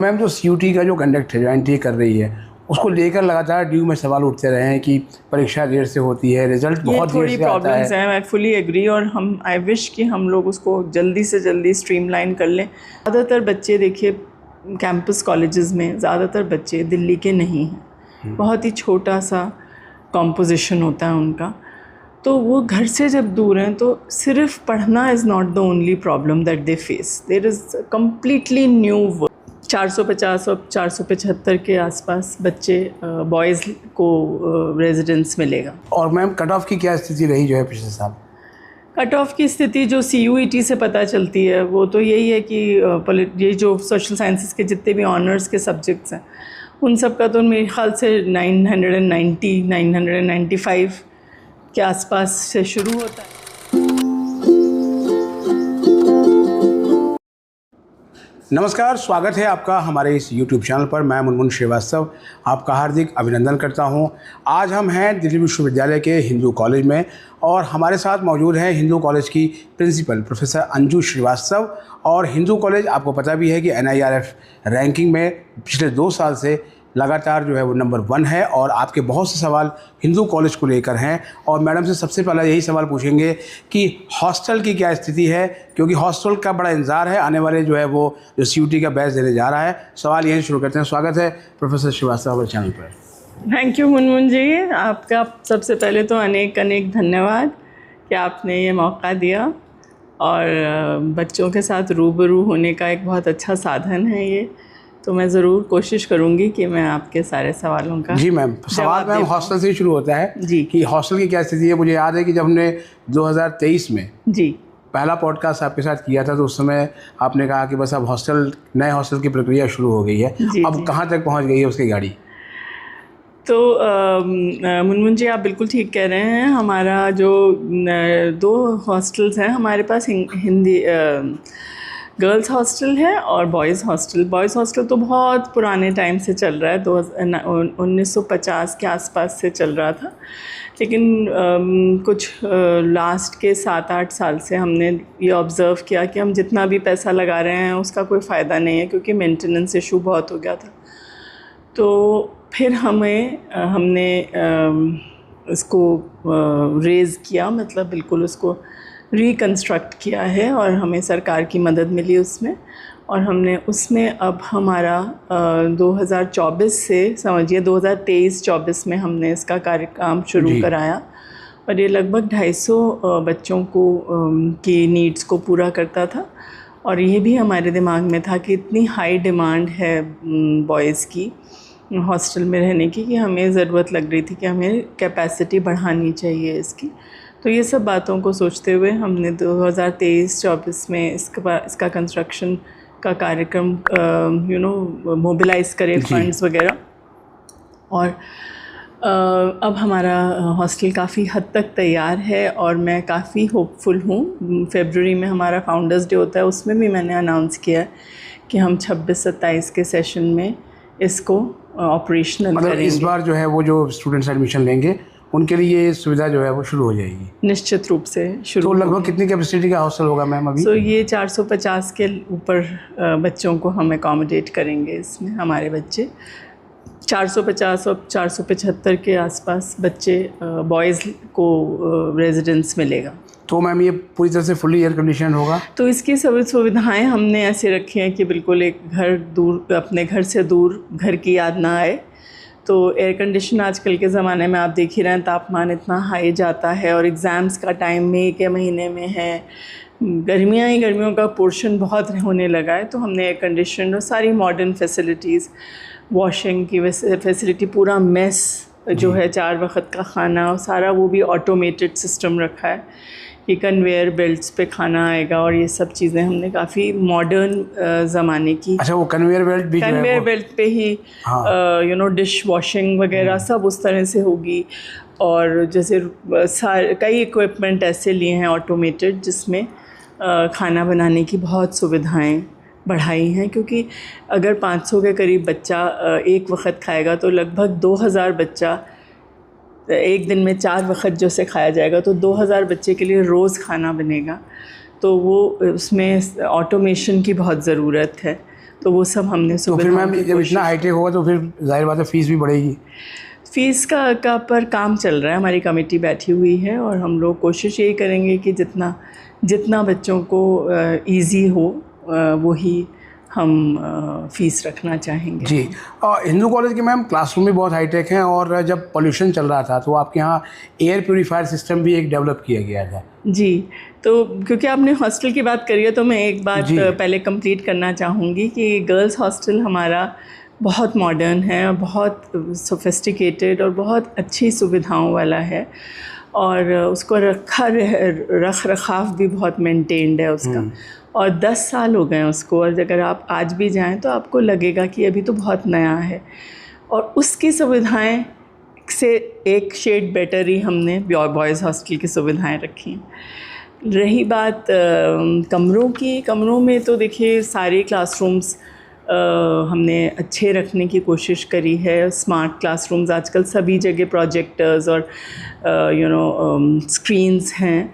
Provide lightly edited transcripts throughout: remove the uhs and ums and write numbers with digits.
Ma'am जो CUT का जो कंडक्ट है, जो एनटीए कर रही है, उसको लेकर लगातार ड्यू में सवाल उठते रहे हैं कि परीक्षा देर से होती है, रिजल्ट बहुत देर से आता है। हैं, आई फुली एग्री। और हम आई विश कि हम लोग उसको जल्दी से जल्दी स्ट्रीमलाइन कर लें। ज़्यादातर बच्चे देखिए कैंपस कॉलेजेस में ज़्यादातर बच्चे दिल्ली के नहीं हैं, बहुत ही छोटा सा कॉम्पोजिशन होता है उनका। तो वो घर से जब दूर हैं तो सिर्फ पढ़ना is not the only problem that they face, there is completely new work. 450 और 475 के आसपास बच्चे बॉयज़ को रेजिडेंस मिलेगा। और मैम कट ऑफ की क्या स्थिति रही जो है पिछले साल? कट ऑफ की स्थिति जो CUET से पता चलती है वो तो यही है कि ये जो सोशल साइंसेस के जितने भी ऑनर्स के सब्जेक्ट्स हैं उन सब का तो मेरे ख्याल से 990 995 के आसपास से शुरू होता है। नमस्कार, स्वागत है आपका हमारे इस YouTube चैनल पर। मैं मुनमुन श्रीवास्तव आपका हार्दिक अभिनंदन करता हूं। आज हम हैं दिल्ली विश्वविद्यालय के हिंदू कॉलेज में और हमारे साथ मौजूद हैं हिंदू कॉलेज की प्रिंसिपल प्रोफेसर अंजू श्रीवास्तव। और हिंदू कॉलेज आपको पता भी है कि NIRF रैंकिंग में पिछले 2 साल से लगातार जो है वो नंबर 1 है। और आपके बहुत से सवाल हिंदू कॉलेज को लेकर हैं और मैडम से सबसे पहला यही सवाल पूछेंगे कि हॉस्टल की क्या स्थिति है, क्योंकि हॉस्टल का बड़ा इंतजार है आने वाले जो है वो जो CUT का बैच देने जा रहा है। सवाल यहीं शुरू करते हैं। स्वागत है प्रोफेसर श्रीवास्तव हमारे चैनल पर। थैंक यू मुनमुन जी, आपका सबसे पहले तो अनेक अनेक धन्यवाद कि आपने ये मौका दिया। और बच्चों के साथ रूबरू होने का एक बहुत अच्छा साधन है ये, तो मैं ज़रूर कोशिश करूंगी कि मैं आपके सारे सवालों का जी मैम। सवाल मैम हॉस्टल से ही शुरू होता है जी कि हॉस्टल की क्या स्थिति है। मुझे याद है कि जब हमने 2023 में जी पहला पॉडकास्ट आपके साथ किया था तो उस समय आपने कहा कि बस अब नए हॉस्टल की प्रक्रिया शुरू हो गई है। अब कहाँ तक पहुँच गई है उसकी गाड़ी? तो मुनमुन जी, आप बिल्कुल ठीक कह रहे हैं। हमारा जो 2 हॉस्टल्स हैं हमारे पास, हिंदी गर्ल्स हॉस्टल है और बॉयज़ हॉस्टल। बॉयज़ हॉस्टल तो बहुत पुराने टाइम से चल रहा है, 1950 के आसपास से चल रहा था। लेकिन कुछ लास्ट के 7-8 साल से हमने ये ऑब्ज़र्व किया कि हम जितना भी पैसा लगा रहे हैं उसका कोई फ़ायदा नहीं है, क्योंकि मेंटेनेंस इशू बहुत हो गया था। तो फिर हमने इसको रेज़ किया, मतलब बिल्कुल उसको रिकन्स्ट्रक्ट किया है और हमें सरकार की मदद मिली उसमें। और हमने उसमें अब हमारा 2024 से समझिए 2023-24 में हमने इसका काम शुरू कराया। और ये लगभग 250 बच्चों को की नीड्स को पूरा करता था। और ये भी हमारे दिमाग में था कि इतनी हाई डिमांड है बॉयज़ की हॉस्टल में रहने की कि हमें ज़रूरत लग रही थी कि हमें कैपेसिटी बढ़ानी चाहिए इसकी। तो ये सब बातों को सोचते हुए हमने 2023-24 में इसका कंस्ट्रक्शन का कार्यक्रम मोबिलाइज़ करे, फंड्स वगैरह। और अब हमारा हॉस्टल काफ़ी हद तक तैयार है और मैं काफ़ी होपफुल हूँ। फरवरी में हमारा फाउंडर्स डे होता है, उसमें भी मैंने अनाउंस किया कि हम 26-27 के सेशन में इसको ऑपरेशनल करेंगे। इस बार जो है वो जो स्टूडेंट्स एडमिशन लेंगे उनके लिए ये सुविधा जो है वो शुरू हो जाएगी निश्चित रूप से शुरू। तो लगभग कितनी कैपेसिटी का हॉस्टल होगा मैम अभी? तो ये 450 के ऊपर बच्चों को हम एकोमोडेट करेंगे इसमें। हमारे बच्चे 450 और 475 के आसपास बच्चे बॉयज़ को रेजिडेंस मिलेगा। तो मैम ये पूरी तरह से फुली एयर कंडीशन होगा? तो इसकी सभी सुविधाएं हमने ऐसे रखी हैं कि बिल्कुल एक अपने घर से दूर घर की याद ना आए। तो एयर कंडीशन आजकल के ज़माने में आप देख ही रहे हैं, तापमान इतना हाई जाता है और एग्ज़ाम्स का टाइम मई के महीने में है, गर्मियों का पोर्शन बहुत होने लगा है। तो हमने एयर कंडीशन और सारी मॉडर्न फैसिलिटीज़, वॉशिंग की फैसिलिटी, पूरा मेस जो है 4 वक्त का खाना और सारा वो भी ऑटोमेटेड सिस्टम रखा है कि कन्वेयर बेल्ट्स पे खाना आएगा। और ये सब चीज़ें हमने काफ़ी मॉडर्न ज़माने की। अच्छा, वो कन्वेयर बेल्ट पे ही डिश वॉशिंग वगैरह सब उस तरह से होगी। और जैसे कई इक्विपमेंट ऐसे लिए हैं ऑटोमेटेड जिसमें खाना बनाने की बहुत सुविधाएं बढ़ाई हैं, क्योंकि अगर 500 के करीब बच्चा एक वक्त खाएगा तो लगभग 2000 बच्चा एक दिन में 4 वक्त जो से खाया जाएगा, तो 2000 बच्चे के लिए रोज़ खाना बनेगा। तो वो उसमें ऑटोमेशन की बहुत ज़रूरत है। तो वो सब हमने तो फिर मैम सुविधाओं की जब इतना हाईटेक होगा तो फिर जाहिर बात है फीस भी बढ़ेगी। फीस का पर काम चल रहा है, हमारी कमेटी बैठी हुई है और हम लोग कोशिश यही करेंगे कि जितना बच्चों को इजी हो वही हम फ़ीस रखना चाहेंगे। जी। और हिंदू कॉलेज के मैम क्लासरूम भी बहुत हाईटेक हैं, और जब पोल्यूशन चल रहा था तो आपके यहाँ एयर प्योरीफायर सिस्टम भी एक डेवलप किया गया था। जी, तो क्योंकि आपने हॉस्टल की बात करी है तो मैं एक बात पहले कंप्लीट करना चाहूँगी कि गर्ल्स हॉस्टल हमारा बहुत मॉडर्न है, बहुत सोफिस्टिकेटेड और बहुत अच्छी सुविधाओं वाला है, और उसको रख रखाव भी बहुत मेंटेन्ड है उसका, और 10 साल हो गए उसको, और अगर आप आज भी जाएं तो आपको लगेगा कि अभी तो बहुत नया है। और उसकी सुविधाएं से एक शेड बेटर ही हमने बॉयज़ हॉस्टल की सुविधाएं रखी। रही बात कमरों में तो देखिए सारे क्लासरूम्स हमने अच्छे रखने की कोशिश करी है। स्मार्ट क्लासरूम्स आजकल सभी जगह प्रोजेक्टर्स और स्क्रीन्स हैं,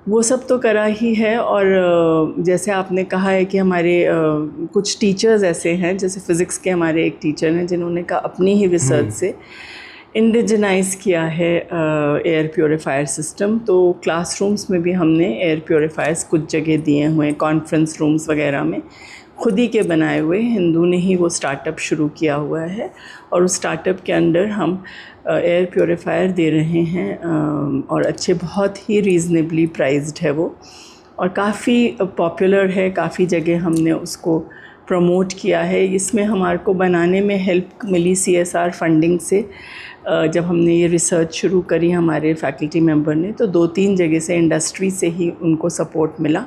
वो सब तो करा ही है। और जैसे आपने कहा है कि हमारे कुछ टीचर्स ऐसे हैं, जैसे फ़िज़िक्स के हमारे एक टीचर हैं जिन्होंने अपनी ही रिसर्च से इंडिजनाइज़ किया है एयर प्योरीफायर सिस्टम। तो क्लासरूम्स में भी हमने एयर प्योरीफायर्स कुछ जगह दिए हुए हैं, कॉन्फ्रेंस रूम्स वगैरह में खुद ही के बनाए हुए। हिंदू ने ही वो स्टार्टअप शुरू किया हुआ है, और उस स्टार्टअप के अंडर हम एयर प्योरीफायर दे रहे हैं, और अच्छे बहुत ही रीज़नेबली प्राइस्ड है वो, और काफ़ी पॉपुलर है। काफ़ी जगह हमने उसको प्रमोट किया है। इसमें हमारे को बनाने में हेल्प मिली CSR फंडिंग से। जब हमने ये रिसर्च शुरू करी हमारे फैकल्टी मेंबर ने, तो 2-3 जगह से इंडस्ट्री से ही उनको सपोर्ट मिला,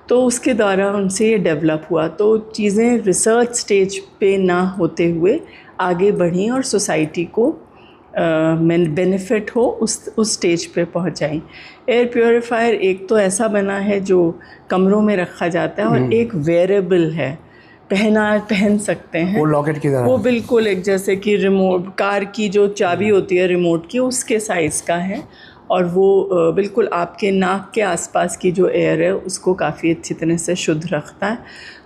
तो उसके द्वारा उनसे ये डेवलप हुआ। तो चीज़ें रिसर्च स्टेज पे ना होते हुए आगे बढ़ी और सोसाइटी को बेनिफिट हो उस स्टेज पे पहुंचाई। एयर प्योरीफायर एक तो ऐसा बना है जो कमरों में रखा जाता है, और एक वेयरेबल है, पहन सकते हैं, वो लॉकेट की तरह, वो बिल्कुल एक जैसे कि रिमोट कार की जो चाबी होती है रिमोट की, उसके साइज़ का है, और वो बिल्कुल आपके नाक के आसपास की जो एयर है उसको काफ़ी अच्छी तरह से शुद्ध रखता है।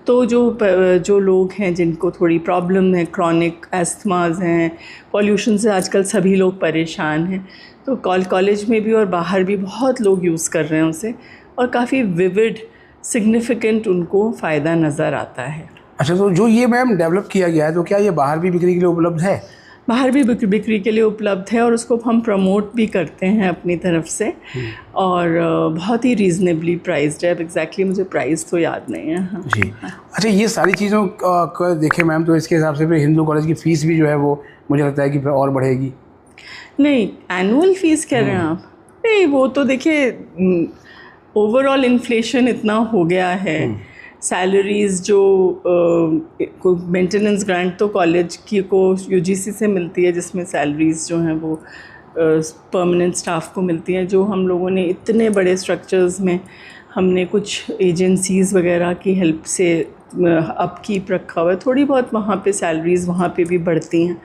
तो जो लोग हैं जिनको थोड़ी प्रॉब्लम है, क्रॉनिक एस्थमाज हैं, पॉल्यूशन से आजकल सभी लोग परेशान हैं, तो कॉलेज में भी और बाहर भी बहुत लोग यूज़ कर रहे हैं उसे, और काफ़ी विविड सिग्निफिकेंट उनको फ़ायदा नज़र आता है। अच्छा, तो जो ये मैम डेवलप किया गया है तो क्या ये बाहर भी बिक्री के लिए उपलब्ध है? बाहर भी बिक्री के लिए उपलब्ध है, और उसको हम प्रमोट भी करते हैं अपनी तरफ से, और बहुत ही रीज़नेबली प्राइस्ड है। अब एग्जैक्टली मुझे प्राइस तो याद नहीं है। हाँ। जी। अच्छा, ये सारी चीज़ों का देखें मैम, तो इसके हिसाब से फिर हिंदू कॉलेज की फ़ीस भी जो है वो मुझे लगता है कि फिर और बढ़ेगी। नहीं, एनुअल फ़ीस कह रहे हैं आप? नहीं, वो तो देखिए ओवरऑल इन्फ्लेशन इतना हो गया है, सैलरीज़ जो मेंटेनेंस ग्रांट तो कॉलेज की को UGC से मिलती है, जिसमें सैलरीज़ जो हैं वो परमानेंट स्टाफ को मिलती हैं। जो हम लोगों ने इतने बड़े स्ट्रक्चर्स में हमने कुछ एजेंसीज़ वगैरह की हेल्प से अपकीप रखा हुआ है, थोड़ी बहुत वहाँ पे सैलरीज़ वहाँ पे भी बढ़ती हैं,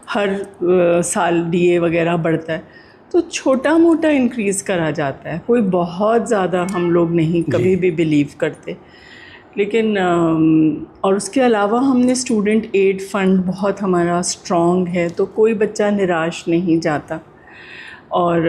हर साल DA वगैरह बढ़ता है, तो छोटा मोटा इंक्रीज़ करा जाता है, कोई बहुत ज़्यादा हम लोग नहीं कभी भी बिलीव करते। लेकिन और उसके अलावा हमने स्टूडेंट एड फंड बहुत हमारा स्ट्रॉन्ग है, तो कोई बच्चा निराश नहीं जाता, और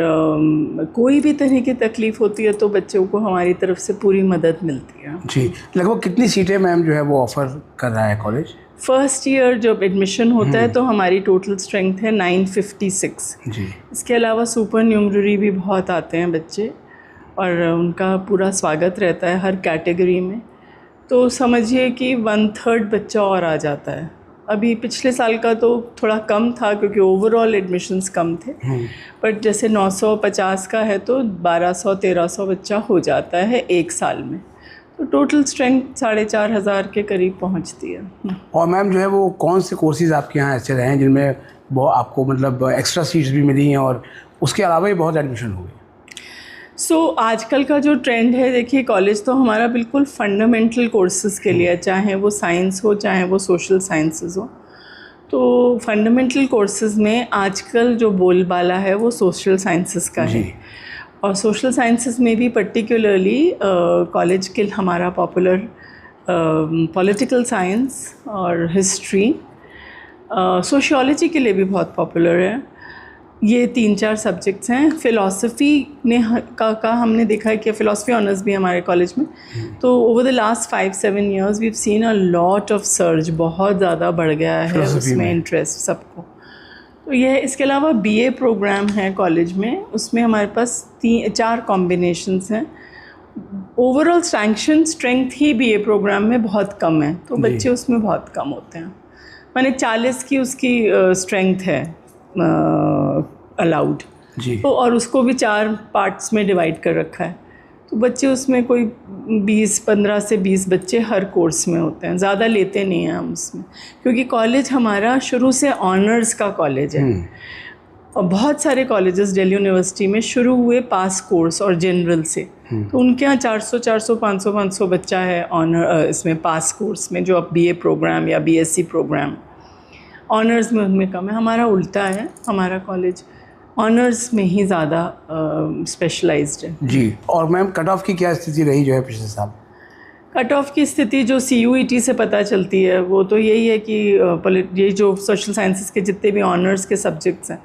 कोई भी तरह की तकलीफ़ होती है तो बच्चों को हमारी तरफ से पूरी मदद मिलती है। जी। लगभग कितनी सीटें मैम जो है वो ऑफ़र कर रहा है कॉलेज? फर्स्ट ईयर जब एडमिशन होता है तो हमारी टोटल स्ट्रेंथ है 956। जी। इसके अलावा सुपर न्यूमररी भी बहुत आते हैं बच्चे, और उनका पूरा स्वागत रहता है हर कैटेगरी में। तो समझिए कि 1/3 बच्चा और आ जाता है। अभी पिछले साल का तो थोड़ा कम था क्योंकि ओवरऑल एडमिशन्स कम थे, बट जैसे 950 का है तो 1200-1300 बच्चा हो जाता है एक साल में, तो टोटल स्ट्रेंथ 4500 के करीब पहुंचती है। और मैम जो है वो कौन से कोर्सेज़ आपके यहाँ ऐसे रहे हैं जिनमें वो आपको मतलब एक्स्ट्रा सीट्स भी मिली हैं और उसके अलावा ही बहुत एडमिशन हुए? आजकल का जो ट्रेंड है, देखिए कॉलेज तो हमारा बिल्कुल फंडामेंटल कोर्सेज़ के लिए, चाहे वो साइंस हो चाहे वो सोशल साइंसेस हो, तो फंडामेंटल कोर्सेज़ में आजकल जो बोलबाला है वो सोशल साइंसेस का है। और सोशल साइंसेस में भी पर्टिकुलरली कॉलेज के हमारा पॉपुलर पॉलिटिकल साइंस और हिस्ट्री, सोशियोलॉजी के लिए भी बहुत पॉपुलर है। ये 3-4 सब्जेक्ट्स हैं। फ़िलासफ़ी ने का हमने देखा है कि फ़िलासफ़ी ऑनर्स भी हमारे कॉलेज में। तो over the last 5-7 years we have seen a lot of surge, बहुत ज़्यादा बढ़ गया है उसमें इंटरेस्ट सबको। तो ये इसके अलावा बीए प्रोग्राम है कॉलेज में, उसमें हमारे पास 3-4 कॉम्बिनेशंस हैं। ओवरऑल सैंक्शन स्ट्रेंथ ही बीए प्रोग्राम में बहुत कम है, तो बच्चे उसमें बहुत कम होते हैं। माने 40 की उसकी स्ट्रेंथ है अलाउड जी। तो, और उसको भी 4 पार्ट्स में डिवाइड कर रखा है। तो बच्चे उसमें कोई 15 से 20 बच्चे हर कोर्स में होते हैं, ज़्यादा लेते नहीं हैं हम उसमें, क्योंकि कॉलेज हमारा शुरू से ऑनर्स का कॉलेज है। और बहुत सारे कॉलेजेस दिल्ली यूनिवर्सिटी में शुरू हुए पास कोर्स और जनरल से, तो उनके यहाँ 400, 500 बच्चा है ऑनर इसमें पास कोर्स में, जो अब बीए प्रोग्राम या बीएससी प्रोग्राम। ऑनर्स में उनमें कम है। हमारा उल्टा है, हमारा कॉलेज ऑनर्स में ही ज़्यादा स्पेशलाइज्ड है। जी। और मैम कट ऑफ की क्या स्थिति रही जो है पिछले साल? कट ऑफ की स्थिति जो CUET से पता चलती है वो तो यही है कि ये जो सोशल साइंसेस के जितने भी ऑनर्स के सब्जेक्ट्स हैं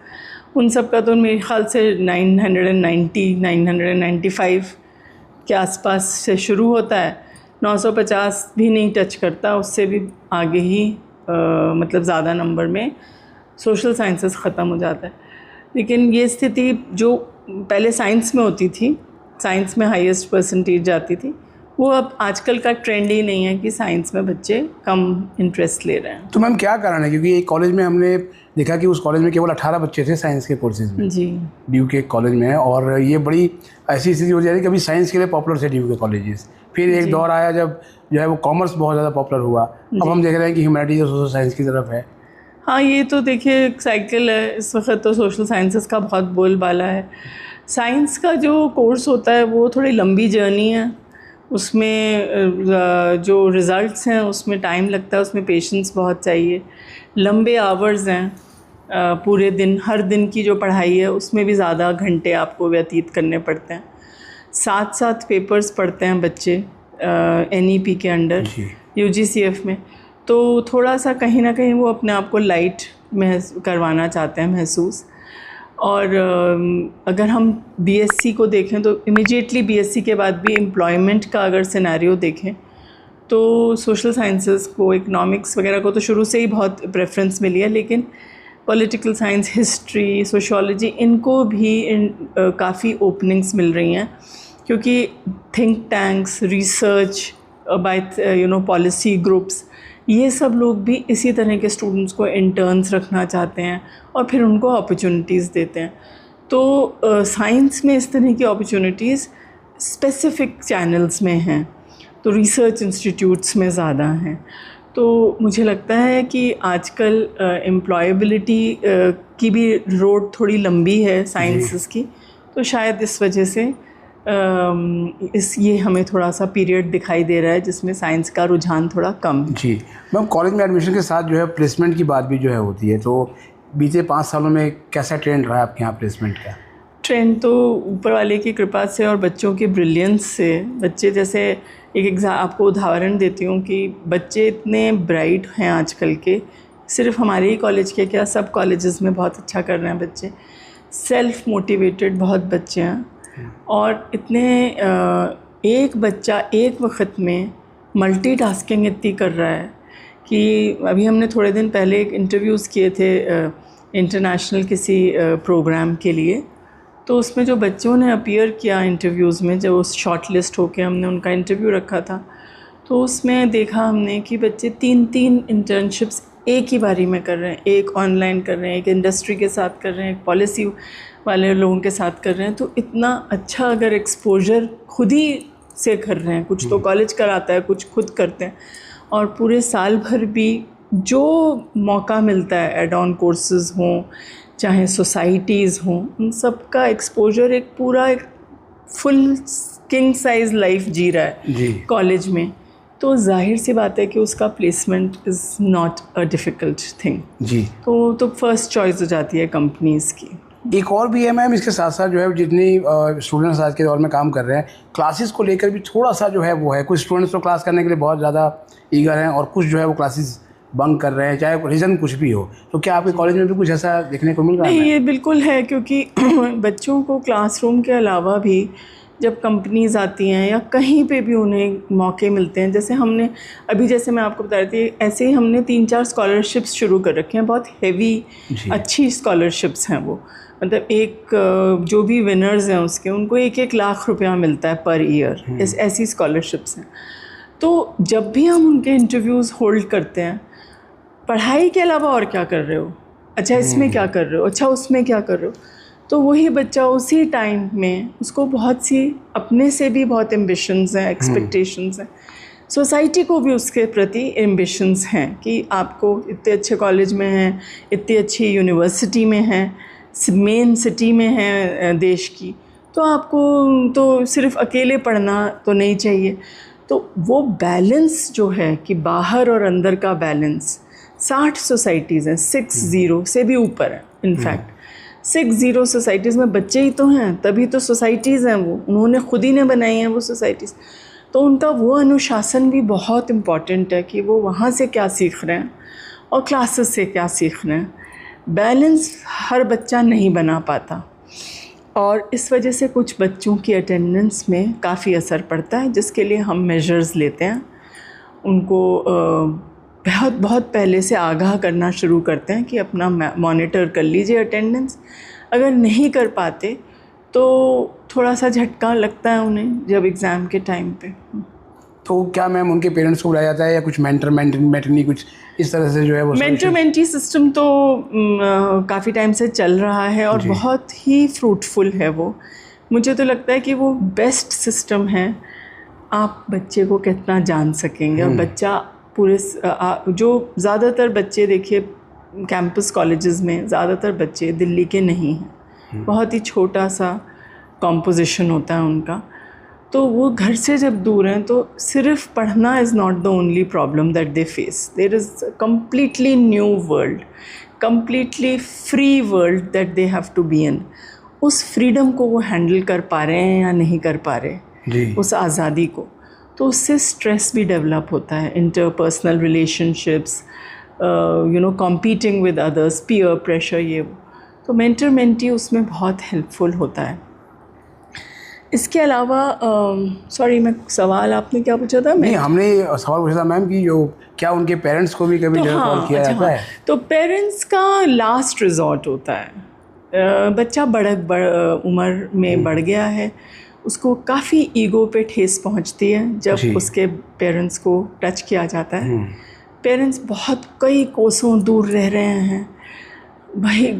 उन सब का तो मेरे ख्याल से 995 के आसपास से शुरू होता है, 950 भी नहीं टच करता, उससे भी आगे ही मतलब ज़्यादा नंबर में सोशल साइंसेस ख़त्म हो जाता है। लेकिन ये स्थिति जो पहले साइंस में होती थी, साइंस में हाईएस्ट परसेंटेज जाती थी, वो अब आजकल का ट्रेंड ही नहीं है कि साइंस में बच्चे कम इंटरेस्ट ले रहे हैं। तो मैम क्या कारण है? क्योंकि एक कॉलेज में हमने देखा कि उस कॉलेज में केवल 18 बच्चे थे साइंस के कोर्सेज में जी, ड्यू के कॉलेज में, और ये बड़ी ऐसी स्थिति हो जा रही है कि अभी साइंस के लिए पॉपुलर थे ड्यू के कॉलेजेस। फिर एक दौर आया जब जो है वो कॉमर्स बहुत ज़्यादा पॉपुलर हुआ, अब हम देख रहे हैं कि ह्यूमैनिटीज और सोशल साइंस की तरफ है। हाँ, ये तो देखिए एक साइकिल है। इस वक्त तो सोशल साइंसेस का बहुत बोलबाला है। साइंस का जो कोर्स होता है वो थोड़ी लंबी जर्नी है, उसमें जो रिज़ल्ट्स हैं उसमें टाइम लगता है, उसमें पेशेंस बहुत चाहिए, लंबे आवर्स हैं, पूरे दिन, हर दिन की जो पढ़ाई है उसमें भी ज़्यादा घंटे आपको व्यतीत करने पड़ते हैं। 7 पेपर्स पढ़ते हैं बच्चे NEP के अंडर, UGCF में। तो थोड़ा सा कहीं ना कहीं वो अपने आप को लाइट करवाना चाहते हैं महसूस। और अगर हम BSc को देखें तो इमीडिएटली BSc के बाद भी एम्प्लॉयमेंट का अगर सिनेरियो देखें तो सोशल साइंसेस को, इकोनॉमिक्स वगैरह को तो शुरू से ही बहुत प्रेफरेंस मिली है, लेकिन पॉलिटिकल साइंस, हिस्ट्री, सोशियोलॉजी, इनको भी काफ़ी ओपनिंग्स मिल रही हैं, क्योंकि think tanks, research by policy groups, ये सब लोग भी इसी तरह के स्टूडेंट्स को इंटर्न्स रखना चाहते हैं और फिर उनको अपॉर्चुनिटीज़ देते हैं। तो साइंस में इस तरह की अपॉर्चुनिटीज़ स्पेसिफिक चैनल्स में हैं, तो रिसर्च इंस्टीट्यूट्स में ज़्यादा हैं। तो मुझे लगता है कि आजकल एम्प्लॉयबिलिटी की भी रोड थोड़ी लंबी है साइंसेस की, तो शायद इस वजह से ये हमें थोड़ा सा पीरियड दिखाई दे रहा है जिसमें साइंस का रुझान थोड़ा कम है। जी मैम, कॉलेज में एडमिशन के साथ जो है प्लेसमेंट की बात भी जो है होती है, तो बीते 5 सालों में कैसा ट्रेंड रहा है आपके यहाँ प्लेसमेंट का? ट्रेंड तो ऊपर वाले की कृपा से और बच्चों के ब्रिलियंस से, बच्चे जैसे एक आपको उदाहरण देती हूँ कि बच्चे इतने ब्राइट हैं आजकल के, सिर्फ हमारे ही कॉलेज के क्या, सब कॉलेजेस में बहुत अच्छा कर रहे हैं बच्चे, सेल्फ मोटिवेटेड बहुत बच्चे हैं, और इतने एक बच्चा एक वक्त में मल्टीटास्किंग इतनी कर रहा है कि अभी हमने थोड़े दिन पहले एक इंटरव्यूज़ किए थे इंटरनेशनल किसी प्रोग्राम के लिए, तो उसमें जो बच्चों ने अपीयर किया इंटरव्यूज़ में, जब उस शॉर्ट लिस्ट होकर हमने उनका इंटरव्यू रखा था, तो उसमें देखा हमने कि बच्चे 3 इंटर्नशिप्स एक ही बारी में कर रहे हैं, एक ऑनलाइन कर रहे हैं, एक इंडस्ट्री के साथ कर रहे हैं, एक पॉलिसी वाले लोगों के साथ कर रहे हैं। तो इतना अच्छा अगर एक्सपोजर खुद ही से कर रहे हैं, कुछ तो कॉलेज कराता है, कुछ खुद करते हैं, और पूरे साल भर भी जो मौका मिलता है, एड ऑन कोर्सेज़ हों चाहे सोसाइटीज़ हों, उन सब का एक्सपोजर एक पूरा एक फुल किंग साइज़ लाइफ जी रहा है कॉलेज में, तो जाहिर सी बात है कि उसका placement is not a difficult thing. जी, तो फर्स्ट चॉइस हो जाती है कंपनीज़ की। एक और भी है मैम, इसके साथ साथ जो है जितनी स्टूडेंट्स आज के दौर में काम कर रहे हैं, क्लासेस को लेकर भी थोड़ा सा जो है वो है, कुछ स्टूडेंट्स तो क्लास करने के लिए बहुत ज़्यादा ईगर हैं और कुछ जो है वो क्लासेस बंक कर रहे हैं, चाहे रीज़न कुछ भी हो। तो क्या आपके कॉलेज में भी कुछ ऐसा देखने को मिल रहा है? नहीं, ये बिल्कुल है, क्योंकि बच्चों को क्लासरूम के अलावा भी जब कंपनीज़ आती हैं या कहीं पे भी उन्हें मौके मिलते हैं, जैसे हमने अभी, जैसे मैं आपको बता रही थी, ऐसे ही हमने 3-4 स्कॉलरशिप्स शुरू कर रखे हैं, बहुत हेवी अच्छी स्कॉलरशिप्स हैं वो। मतलब एक जो भी विनर्स हैं उसके, उनको 1-1 लाख रुपया मिलता है पर ईयर, ऐसी स्कॉलरशिप्स हैं। तो जब भी हम उनके इंटरव्यूज़ होल्ड करते हैं, पढ़ाई के अलावा और क्या कर रहे हो, अच्छा इसमें क्या कर रहे हो, अच्छा उसमें क्या कर रहे हो, तो वही बच्चा उसी टाइम में उसको बहुत सी अपने से भी बहुत एम्बिशंस हैं, एक्सपेक्टेशंस हैं, सोसाइटी को भी उसके प्रति एम्बिशंस हैं कि आपको इतने अच्छे कॉलेज में हैं, इतनी अच्छी यूनिवर्सिटी में हैं, मेन सिटी में हैं देश की, तो आपको तो सिर्फ अकेले पढ़ना तो नहीं चाहिए। तो वो बैलेंस जो है कि बाहर और अंदर का बैलेंस, 60 सोसाइटीज़ हैं, 60 से भी ऊपर है, इनफैक्ट 60 सोसाइटीज़ में बच्चे ही तो हैं, तभी तो सोसाइटीज़ हैं, वो उन्होंने खुद ही ने बनाई हैं वो सोसाइटीज़। तो उनका वो अनुशासन भी बहुत इम्पॉर्टेंट है कि वो वहाँ से क्या सीख रहे हैं और क्लासेस से क्या सीख रहे हैं। बैलेंस हर बच्चा नहीं बना पाता और इस वजह से कुछ बच्चों की अटेंडेंस में काफ़ी असर पड़ता है, जिसके लिए हम मेजर्स लेते हैं। उनको बहुत पहले से आगाह करना शुरू करते हैं कि अपना मॉनिटर कर लीजिए अटेंडेंस। अगर नहीं कर पाते तो थोड़ा सा झटका लगता है उन्हें जब एग्ज़ाम के टाइम पे। तो क्या मैम उनके पेरेंट्स को बुलाया जाता है या कुछ मेंटर मेंटनी कुछ इस तरह से जो है वो मेंटर मेंटी सिस्टम तो काफ़ी टाइम से चल रहा है और बहुत ही फ्रूटफुल है वो। मुझे तो लगता है कि वो बेस्ट सिस्टम है। आप बच्चे को कितना जान सकेंगे और बच्चा पूरे जो ज़्यादातर बच्चे देखिए कैंपस कॉलेजेस में ज़्यादातर बच्चे दिल्ली के नहीं हैं, बहुत ही छोटा सा कॉम्पोजिशन होता है उनका। तो वो घर से जब दूर हैं तो सिर्फ पढ़ना is not the only problem that they face. There is completely new world, completely free world that they have to be in. उस फ्रीडम को वो हैंडल कर पा रहे हैं या नहीं कर पा रहे, उस आज़ादी को, तो उससे स्ट्रेस भी डेवलप होता है, interpersonal relationships, competing with others, peer pressure, ये वो। तो मेंटर मेंटी उसमें बहुत हेल्पफुल होता है। इसके अलावा सॉरी, मैं सवाल आपने क्या पूछा था? नहीं, हमने सवाल पूछा था मैम कि जो क्या उनके पेरेंट्स को भी कभी कॉल किया जाता है? तो पेरेंट्स का लास्ट रिजॉर्ट होता है। बच्चा उम्र में बढ़ गया है, उसको काफ़ी ईगो पे ठेस पहुंचती है जब उसके पेरेंट्स को टच किया जाता है। पेरेंट्स बहुत कई कोसों दूर रह रहे हैं भाई,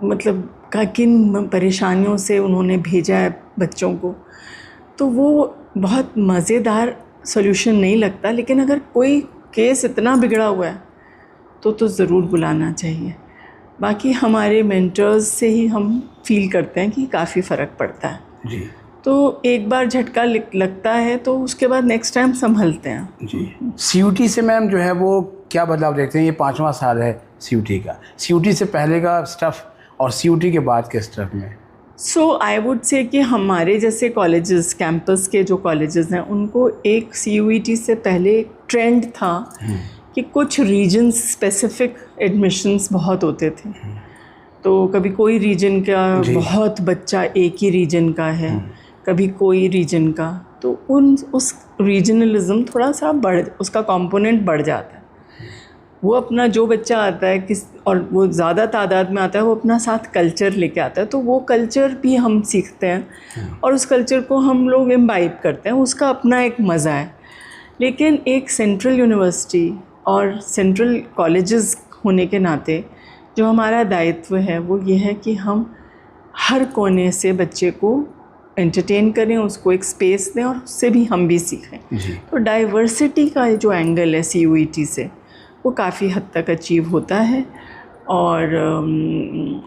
मतलब किन परेशानियों से उन्होंने भेजा है बच्चों को, तो वो बहुत मज़ेदार सॉल्यूशन नहीं लगता। लेकिन अगर कोई केस इतना बिगड़ा हुआ है तो ज़रूर बुलाना चाहिए। बाकी हमारे मेंटर्स से ही हम फील करते हैं कि काफ़ी फ़र्क पड़ता है जी। तो एक बार झटका लगता है तो उसके बाद नेक्स्ट टाइम संभलते हैं जी। सीयूटी से मैम जो है वो क्या बदलाव देखते हैं? ये 5वां साल है सीयूटी का। सीयूटी से पहले का स्टफ़ और सीयूटी के बाद के स्टफ़ में सो आई वुड से कि हमारे जैसे कॉलेजेस, कैंपस के जो कॉलेजेस हैं, उनको एक सीयूईटी से पहले ट्रेंड था कि कुछ रीजन स्पेसिफिक एडमिशन्स बहुत होते थे। तो कभी कोई रीजन का बहुत बच्चा एक ही रीजन का है, कभी कोई रीजन का, तो उस रीजनलिज्म थोड़ा सा उसका कंपोनेंट बढ़ जाता है। वो अपना जो बच्चा आता है और वो ज़्यादा तादाद में आता है, वो अपना साथ कल्चर लेके आता है, तो वो कल्चर भी हम सीखते हैं और उस कल्चर को हम लोग इम्बाइब करते हैं, उसका अपना एक मज़ा है। लेकिन एक सेंट्रल यूनिवर्सिटी और सेंट्रल कॉलेजेस होने के नाते जो हमारा दायित्व है वो ये है कि हम हर कोने से बच्चे को एंटरटेन करें, उसको एक स्पेस दें और उससे भी हम भी सीखें। तो डाइवर्सिटी का जो एंगल है सीयूईटी से, वो काफ़ी हद तक अचीव होता है और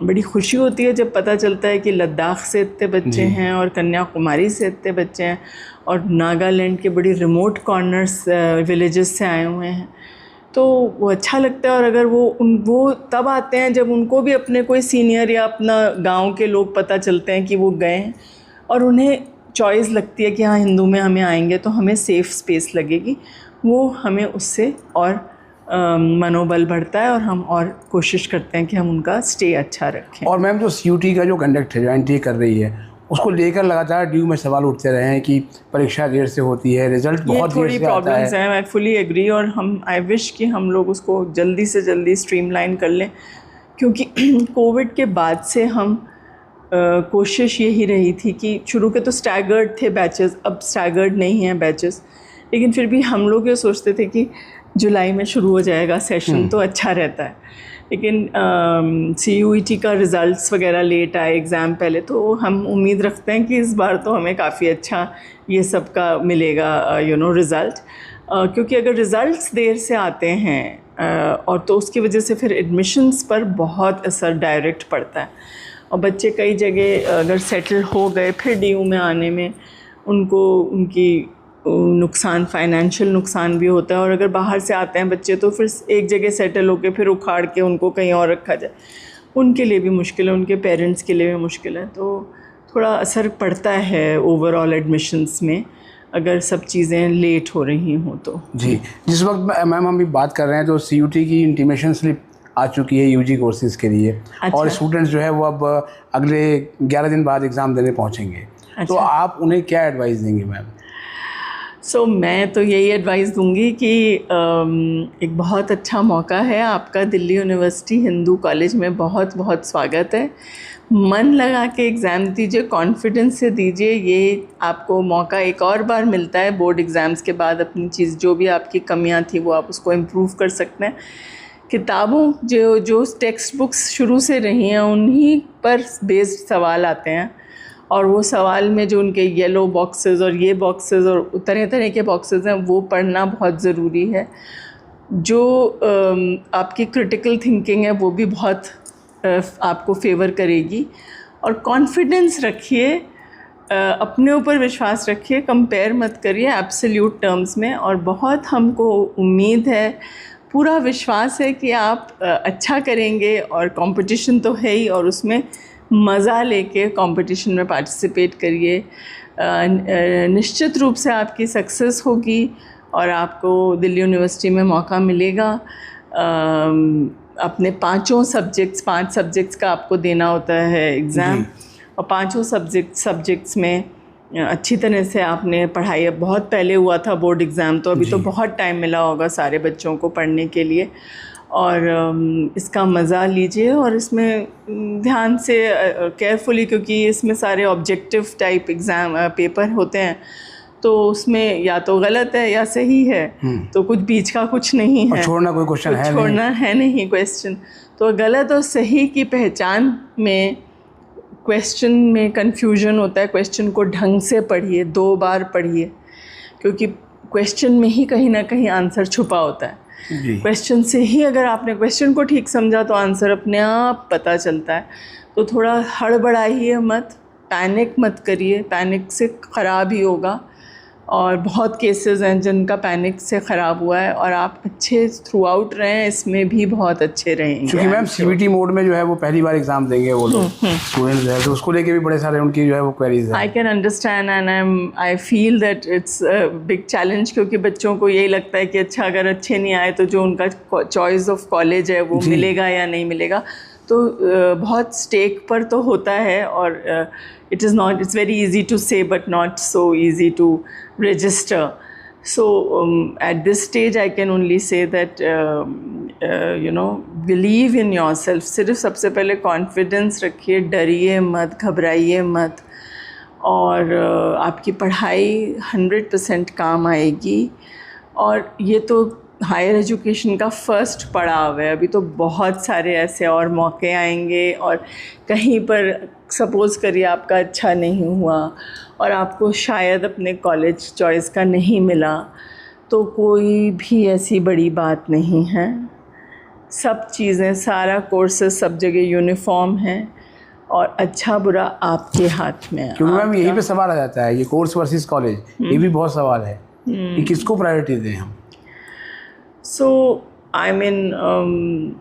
बड़ी खुशी होती है जब पता चलता है कि लद्दाख से इतने बच्चे हैं और कन्याकुमारी से इतने बच्चे हैं और नागालैंड के बड़ी रिमोट कॉर्नर्स विलेजेस से आए हुए हैं। तो वो अच्छा लगता है। और अगर वो तब आते हैं जब उनको भी अपने कोई सीनियर या अपना गांव के लोग पता चलते हैं कि वो गए हैं और उन्हें चॉइस लगती है कि हाँ हिंदू में हमें आएंगे तो हमें सेफ़ स्पेस लगेगी, वो हमें उससे और मनोबल बढ़ता है और हम और कोशिश करते हैं कि हम उनका स्टे अच्छा रखें। और मैम जो CUT का जो कंडक्ट है, जो NTA कर रही है, उसको लेकर लगातार ड्यू में सवाल उठते रहे हैं कि परीक्षा देर से होती है, रिजल्ट बहुत देर थोड़ी से आता है। प्रॉब्लम्स हैं, आई फुली एग्री। और आई विश कि हम लोग उसको जल्दी से जल्दी स्ट्रीमलाइन कर लें, क्योंकि कोविड के बाद से हम कोशिश यही रही थी कि शुरू के तो स्टैगर्ड थे बैचेस, अब स्टैगर्ड नहीं हैं बैचेस, लेकिन फिर भी हम लोग ये सोचते थे कि जुलाई में शुरू हो जाएगा सेशन तो अच्छा रहता है। लेकिन CUET का रिज़ल्ट्स वगैरह लेट आए एग्ज़ाम पहले, तो हम उम्मीद रखते हैं कि इस बार तो हमें काफ़ी अच्छा ये सब का मिलेगा रिज़ल्ट, क्योंकि अगर रिज़ल्ट्स देर से आते हैं और तो उसकी वजह से फिर एडमिशन्स पर बहुत असर डायरेक्ट पड़ता है। और बच्चे कई जगह अगर सेटल हो गए फिर DU में आने में उनको उनकी नुकसान, फाइनेंशियल नुकसान भी होता है। और अगर बाहर से आते हैं बच्चे तो फिर एक जगह सेटल होकर फिर उखाड़ के उनको कहीं और रखा जाए, उनके लिए भी मुश्किल है, उनके पेरेंट्स के लिए भी मुश्किल है। तो थोड़ा असर पड़ता है ओवरऑल एडमिशन्स में अगर सब चीज़ें लेट हो रही हों तो। जी, जिस वक्त मैम हम भी बात कर रहे हैं तो CUT की इंटीमेशन स्लिप आ चुकी है UG कोर्सेज़ के लिए। अच्छा। और स्टूडेंट्स जो है वो अब अगले 11 दिन बाद एग्ज़ाम देने पहुंचेंगे। अच्छा। तो आप उन्हें क्या एडवाइस देंगे मैम? मैं तो यही एडवाइस दूंगी कि एक बहुत अच्छा मौका है आपका, दिल्ली यूनिवर्सिटी हिंदू कॉलेज में बहुत बहुत स्वागत है। मन लगा के एग्ज़ाम दीजिए, कॉन्फिडेंस से दीजिए, ये आपको मौका एक और बार मिलता है बोर्ड एग्ज़ाम्स के बाद अपनी चीज़, जो भी आपकी कमियां थी वो आप उसको इम्प्रूव कर सकते हैं। किताबों जो टेक्स्ट बुक्स शुरू से रही हैं उन्हीं पर बेस्ड सवाल आते हैं, और वो सवाल में जो उनके येलो बॉक्सेस और ये बॉक्सेस और तरह तरह के बॉक्सेस हैं वो पढ़ना बहुत ज़रूरी है। जो आपकी क्रिटिकल थिंकिंग है वो भी बहुत आपको फेवर करेगी। और कॉन्फिडेंस रखिए, अपने ऊपर विश्वास रखिए, कंपेयर मत करिए एब्सोल्यूट टर्म्स में। और बहुत हमको उम्मीद है, पूरा विश्वास है कि आप अच्छा करेंगे। और कंपटीशन तो है ही, और उसमें मज़ा लेके कंपटीशन में पार्टिसिपेट करिए। निश्चित रूप से आपकी सक्सेस होगी और आपको दिल्ली यूनिवर्सिटी में मौका मिलेगा। अपने 5 सब्जेक्ट्स का आपको देना होता है एग्ज़ाम, और 5 सब्जेक्ट्स में अच्छी तरह से आपने पढ़ाई, अब बहुत पहले हुआ था बोर्ड एग्ज़ाम, तो अभी तो बहुत टाइम मिला होगा सारे बच्चों को पढ़ने के लिए। और इसका मज़ा लीजिए और इसमें ध्यान से केयरफुली, क्योंकि इसमें सारे ऑब्जेक्टिव टाइप एग्ज़ाम पेपर होते हैं, तो उसमें या तो गलत है या सही है, तो कुछ बीच का कुछ नहीं है, छोड़ना कोई क्वेश्चन है नहीं, छोड़ना है नहीं क्वेश्चन। तो गलत और सही की पहचान में क्वेश्चन में कन्फ्यूजन होता है। क्वेश्चन को ढंग से पढ़िए, 2 बार पढ़िए, क्योंकि क्वेश्चन में ही कहीं ना कहीं आंसर छुपा होता है। क्वेश्चन से ही अगर आपने क्वेश्चन को ठीक समझा तो आंसर अपने आप पता चलता है। तो थोड़ा हड़बड़ाइए मत, पैनिक मत करिए, पैनिक से ख़राब ही होगा। और बहुत केसेस हैं जिनका पैनिक से ख़राब हुआ है, और आप अच्छे थ्रू आउट रहे हैं, इसमें भी बहुत अच्छे रहेंगे। क्योंकि मैम CBT मोड में जो है वो पहली बार एग्ज़ाम देंगे वो लोग स्टूडेंट्स जो है, तो उसको लेके भी बड़े सारे उनकी जो है वो क्वेरीज हैं। I can understand and I feel that it's big challenge, क्योंकि बच्चों को यही लगता है कि अच्छा अगर अच्छे नहीं आए तो जो उनका चॉइस ऑफ कॉलेज है वो मिलेगा या नहीं मिलेगा। तो बहुत स्टेक पर तो होता है, और it's very easy to say but not so easy to register. So at this stage I can only say that believe in yourself. सिर्फ सबसे पहले कॉन्फिडेंस रखिए, डरिए मत, घबराइए मत, और आपकी पढ़ाई 100% काम आएगी। और ये तो हायर एजुकेशन का फर्स्ट पड़ाव है, अभी तो बहुत सारे ऐसे और मौके आएंगे। और कहीं पर सपोज़ करिए आपका अच्छा नहीं हुआ और आपको शायद अपने कॉलेज चॉइस का नहीं मिला, तो कोई भी ऐसी बड़ी बात नहीं है। सब चीज़ें, सारा कोर्सेज सब जगह यूनिफॉर्म है, और अच्छा बुरा आपके हाथ में है। क्योंकि मैम यहीं पे सवाल आ जाता है, ये कोर्स वर्सेस कॉलेज, ये भी बहुत सवाल है कि किसको प्रायोरिटी दें हम। सो आई मीन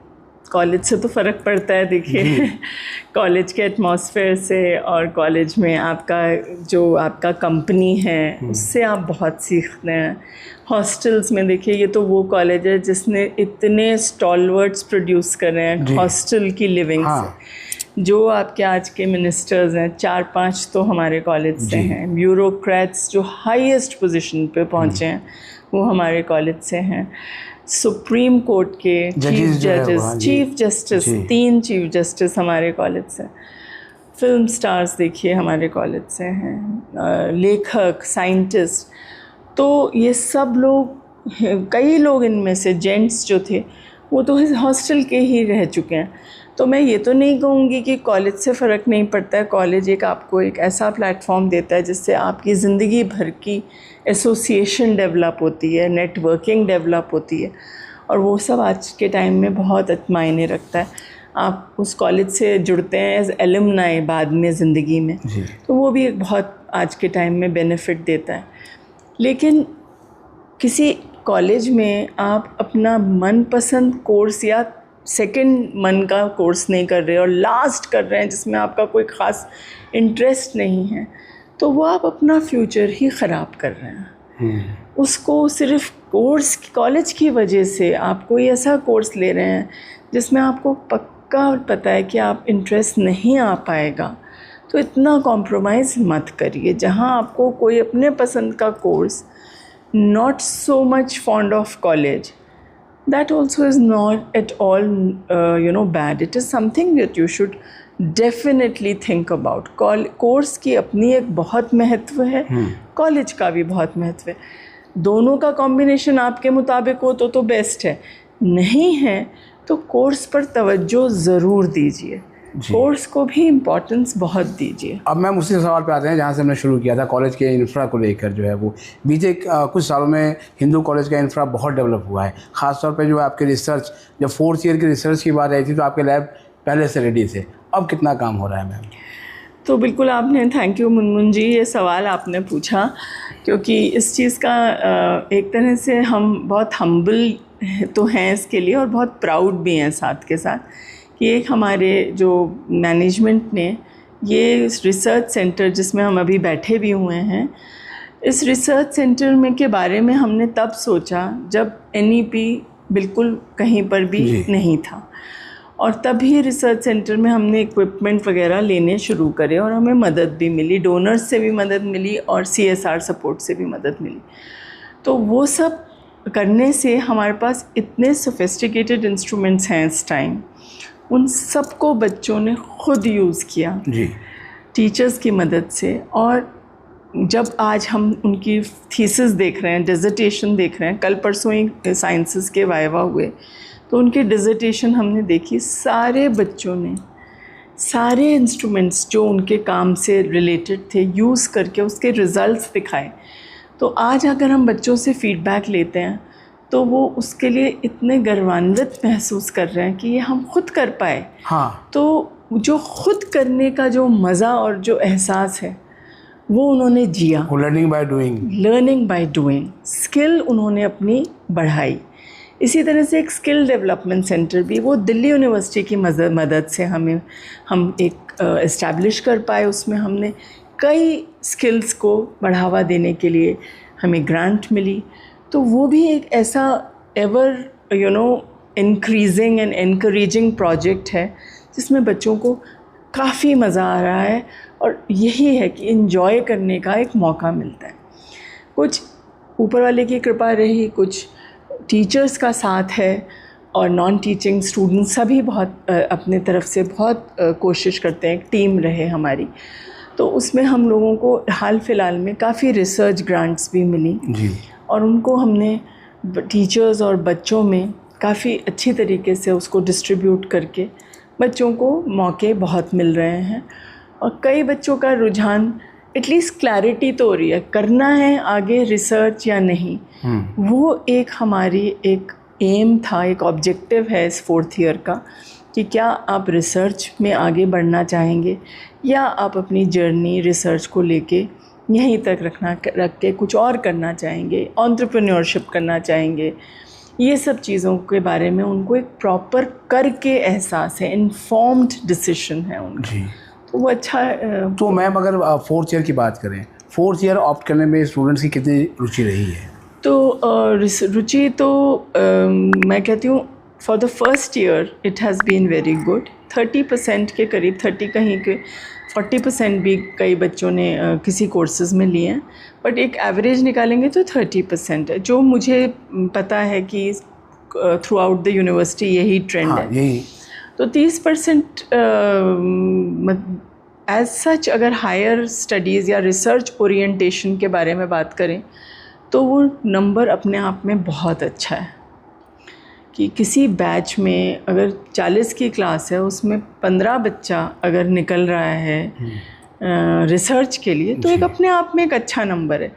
कॉलेज से तो फ़र्क पड़ता है, देखिए कॉलेज के एटमॉस्फेयर से और कॉलेज में आपका कंपनी है उससे आप बहुत सीखते हैं। हॉस्टल्स में देखिए, ये तो वो कॉलेज है जिसने इतने स्टॉलवर्ड्स प्रोड्यूस कर रहे हैं हॉस्टल की लिविंग से। जो आपके आज के मिनिस्टर्स हैं 4-5 तो हमारे कॉलेज से हैं। ब्यूरोक्रेट्स जो हाईएस्ट पोजीशन पे पहुंचे हैं वो हमारे कॉलेज से हैं। सुप्रीम कोर्ट के चीफ जस्टिस 3 चीफ जस्टिस हमारे कॉलेज से। फिल्म स्टार्स देखिए हमारे कॉलेज से हैं, लेखक, साइंटिस्ट। तो ये सब लोग, कई लोग इनमें से जेंट्स जो थे वो तो हॉस्टल के ही रह चुके हैं। तो मैं ये तो नहीं कहूँगी कि कॉलेज से फ़र्क नहीं पड़ता है। कॉलेज आपको एक ऐसा प्लेटफॉर्म देता है जिससे आपकी ज़िंदगी भर की एसोसिएशन डेवलप होती है, नेटवर्किंग डेवलप होती है, और वो सब आज के टाइम में बहुत मायने रखता है। आप उस कॉलेज से जुड़ते हैं एज एलुमनाई बाद में ज़िंदगी में, तो वो भी एक बहुत आज के टाइम में बेनिफिट देता है। लेकिन किसी कॉलेज में आप अपना मनपसंद कोर्स या सेकंड मन का कोर्स नहीं कर रहे और लास्ट कर रहे हैं जिसमें आपका कोई ख़ास इंटरेस्ट नहीं है, तो वो आप अपना फ्यूचर ही ख़राब कर रहे हैं। उसको सिर्फ कॉलेज की वजह से आप कोई ऐसा कोर्स ले रहे हैं जिसमें आपको पक्का पता है कि आप इंटरेस्ट नहीं आ पाएगा, तो इतना कॉम्प्रोमाइज़ मत करिए। जहाँ आपको कोई अपने पसंद का course, not so much fond of college, that also is not at all bad. It is something that you should definitely think about. Course की अपनी एक बहुत महत्व है, कॉलेज का भी बहुत महत्व है। दोनों का कॉम्बिनेशन आपके मुताबिक हो तो बेस्ट है, नहीं है तो कोर्स पर तवज्जो ज़रूर दीजिए, कोर्स को भी इम्पोर्टेंस बहुत दीजिए। अब मैम उसी सवाल पे आते हैं जहाँ से हमने शुरू किया था, कॉलेज के इंफ्रा को लेकर जो है वो बीते कुछ सालों में हिंदू कॉलेज का इंफ्रा बहुत डेवलप हुआ है। ख़ासतौर पे जो आपके रिसर्च, जब 4th ईयर की रिसर्च की बात आई थी तो आपके लैब पहले से रेडी थे, अब कितना काम हो रहा है मैम? तो बिल्कुल आपने, थैंक यू मुनमुन जी, ये सवाल आपने पूछा, क्योंकि इस चीज़ का एक तरह से हम बहुत हम्बल तो हैं इसके लिए और बहुत प्राउड भी हैं साथ के साथ कि एक हमारे जो मैनेजमेंट ने ये रिसर्च सेंटर जिसमें हम अभी बैठे भी हुए हैं, इस रिसर्च सेंटर में के बारे में हमने तब सोचा जब NEP बिल्कुल कहीं पर भी नहीं था, और तभी रिसर्च सेंटर में हमने इक्विपमेंट वगैरह लेने शुरू करे और हमें मदद भी मिली, डोनर्स से भी मदद मिली और CSR सपोर्ट से भी मदद मिली। तो वो सब करने से हमारे पास इतने सोफिस्टिकेटेड इंस्ट्रूमेंट्स हैं इस टाइम, उन सबको बच्चों ने खुद यूज़ किया टीचर्स की मदद से। और जब आज हम उनकी थीसिस देख रहे हैं, डिसर्टेशन देख रहे हैं, कल परसों ही साइंसेस के वाइवा हुए तो उनकी डिसर्टेशन हमने देखी, सारे बच्चों ने सारे इंस्ट्रूमेंट्स जो उनके काम से रिलेटेड थे यूज़ करके उसके रिज़ल्ट्स दिखाए। तो आज अगर हम बच्चों से फ़ीडबैक लेते हैं तो वो उसके लिए इतने गर्वान्वित महसूस कर रहे हैं कि ये हम खुद कर पाए। तो जो खुद करने का जो मज़ा और जो एहसास है वो उन्होंने जिया, लर्निंग बाय डूइंग, स्किल उन्होंने अपनी बढ़ाई। इसी तरह से एक स्किल डेवलपमेंट सेंटर भी वो दिल्ली यूनिवर्सिटी की मदद से हम एक इस्टेब्लिश कर पाए। उसमें हमने कई स्किल्स को बढ़ावा देने के लिए हमें ग्रांट मिली। तो वो भी एक ऐसा ever increasing and encouraging project है जिसमें बच्चों को काफ़ी मज़ा आ रहा है और यही है कि एंजॉय करने का एक मौका मिलता है। कुछ ऊपर वाले की कृपा रही, कुछ टीचर्स का साथ है और नॉन टीचिंग स्टूडेंट्स सभी बहुत अपने तरफ से बहुत कोशिश करते हैं, एक टीम रहे हमारी। तो उसमें हम लोगों को हाल फिलहाल में काफ़ी रिसर्च ग्रांट्स भी मिली और उनको हमने टीचर्स और बच्चों में काफ़ी अच्छी तरीके से उसको डिस्ट्रीब्यूट करके बच्चों को मौके बहुत मिल रहे हैं। और कई बच्चों का रुझान, एटलीस्ट क्लैरिटी तो हो रही है, करना है आगे रिसर्च या नहीं। वो एक हमारी एक एम था, एक ऑब्जेक्टिव है इस 4th ईयर का कि क्या आप रिसर्च में आगे बढ़ना चाहेंगे या आप अपनी जर्नी रिसर्च को लेके यहीं तक रख के कुछ और करना चाहेंगे, एंटरप्रेन्योरशिप करना चाहेंगे ये सब चीज़ों के बारे में उनको एक प्रॉपर करके एहसास है, इन्फॉर्म्ड डिसीजन है उनका। जी। तो वो अच्छा तो मैम अगर 4th ईयर की बात करें, 4th ईयर ऑप्ट करने में स्टूडेंट्स की कितनी रुचि रही है? तो रुचि तो मैं कहती हूँ for the first year it has been very good. 30% के करीब, 30 कहीं के 40% भी कई बच्चों ने किसी कोर्सेज में लिए हैं, बट एक एवरेज निकालेंगे तो 30% है, जो मुझे पता है कि थ्रू आउट द यूनिवर्सिटी यही ट्रेंड हाँ, है। यही। तो 30% एज सच अगर हायर स्टडीज़ या रिसर्च ओरिएंटेशन के बारे में बात करें तो वो नंबर अपने आप में बहुत अच्छा है कि किसी बैच में अगर 40 की क्लास है उसमें 15 बच्चा अगर निकल रहा है रिसर्च के लिए, तो एक अपने आप में एक अच्छा नंबर है।